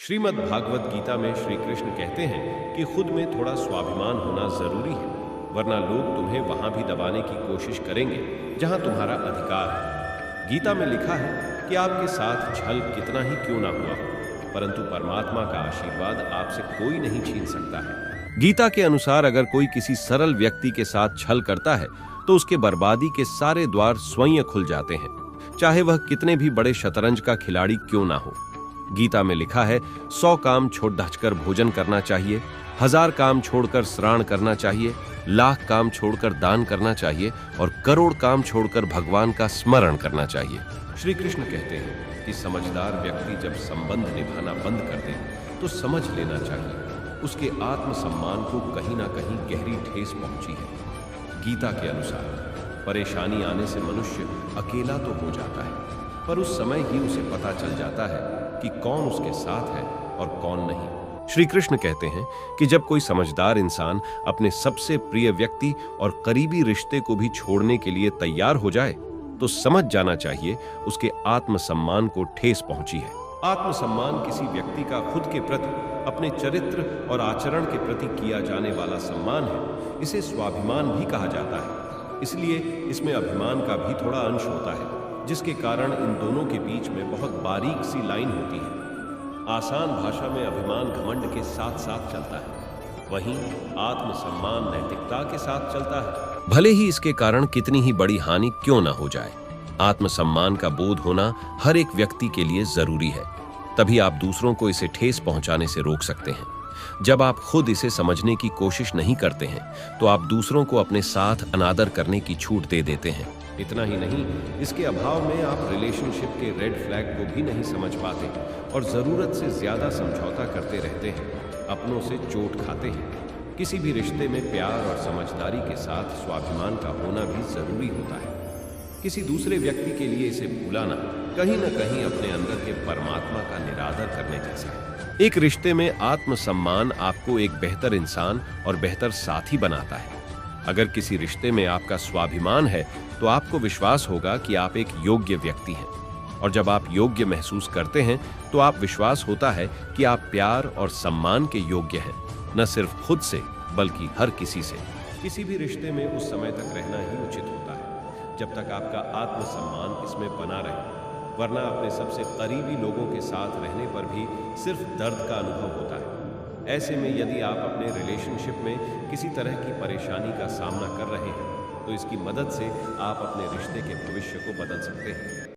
श्रीमद् भागवत गीता में श्री कृष्ण कहते हैं कि खुद में थोड़ा स्वाभिमान होना जरूरी है, वरना लोग तुम्हें वहां भी दबाने की कोशिश करेंगे जहां तुम्हारा अधिकार है। गीता में लिखा है कि आपके साथ छल कितना ही क्यों ना हुआ हो, परंतु परमात्मा का आशीर्वाद आपसे कोई नहीं छीन सकता है। गीता के अनुसार अगर कोई किसी सरल व्यक्ति के साथ छल करता है तो उसके बर्बादी के सारे द्वार स्वयं खुल जाते हैं, चाहे वह कितने भी बड़े शतरंज का खिलाड़ी क्यों ना हो। गीता में लिखा है 100 काम छोड़ ढचकर भोजन करना चाहिए, 1000 काम छोड़कर स्नान करना चाहिए, लाख काम छोड़कर दान करना चाहिए और करोड़ काम छोड़कर भगवान का स्मरण करना चाहिए। श्री कृष्ण कहते हैं कि समझदार व्यक्ति जब संबंध निभाना बंद कर दे तो समझ लेना चाहिए उसके आत्मसम्मान को कहीं ना कहीं गहरी ठेस पहुंची है। गीता के अनुसार परेशानी आने से मनुष्य अकेला तो हो जाता है, पर उस समय ही उसे पता चल जाता है कि कौन उसके साथ है और कौन नहीं। श्री कृष्ण कहते हैं कि जब कोई समझदार इंसान अपने सबसे प्रिय व्यक्ति और करीबी रिश्ते को भी छोड़ने के लिए तैयार हो जाए तो समझ जाना चाहिए उसके आत्मसम्मान को ठेस पहुंची है। आत्मसम्मान किसी व्यक्ति का खुद के प्रति, अपने चरित्र और आचरण के प्रति किया जाने वाला सम्मान है। इसे स्वाभिमान भी कहा जाता है, इसलिए इसमें अभिमान का भी थोड़ा अंश होता है, जिसके कारण इन दोनों के बीच में बहुत बारीक सी लाइन होती है। आसान भाषा में अभिमान घमंड के साथ साथ चलता है, वहीं आत्मसम्मान नैतिकता के साथ चलता है, भले ही इसके कारण कितनी ही बड़ी हानि क्यों ना हो जाए। आत्मसम्मान का बोध होना हर एक व्यक्ति के लिए जरूरी है, तभी आप दूसरों को इसे ठेस पहुंचाने से रोक सकते हैं। जब आप खुद इसे समझने की कोशिश नहीं करते हैं तो आप दूसरों को अपने साथ अनादर करने की छूट दे देते हैं। इतना ही नहीं, इसके अभाव में आप रिलेशनशिप के रेड फ्लैग को भी नहीं समझ पाते और जरूरत से ज्यादा समझौता करते रहते हैं, अपनों से चोट खाते हैं। किसी भी रिश्ते में प्यार और समझदारी के साथ स्वाभिमान का होना भी जरूरी होता है। किसी दूसरे व्यक्ति के लिए इसे भूलाना कहीं न कहीं अपने अंदर के परमात्मा का निरादर करने जैसा है। एक रिश्ते में आत्मसम्मान आपको एक बेहतर इंसान और बेहतर साथी बनाता है। अगर किसी रिश्ते में आपका स्वाभिमान है तो आपको विश्वास होगा कि आप एक योग्य व्यक्ति हैं, और जब आप योग्य महसूस करते हैं तो आप विश्वास होता है कि आप प्यार और सम्मान के योग्य हैं, न सिर्फ खुद से बल्कि हर किसी से। किसी भी रिश्ते में उस समय तक रहना ही उचित होता है जब तक आपका आत्मसम्मान इसमें बना रहे, वरना अपने सबसे करीबी लोगों के साथ रहने पर भी सिर्फ दर्द का अनुभव होता है। ऐसे में यदि आप अपने रिलेशनशिप में किसी तरह की परेशानी का सामना कर रहे हैं तो इसकी मदद से आप अपने रिश्ते के भविष्य को बदल सकते हैं।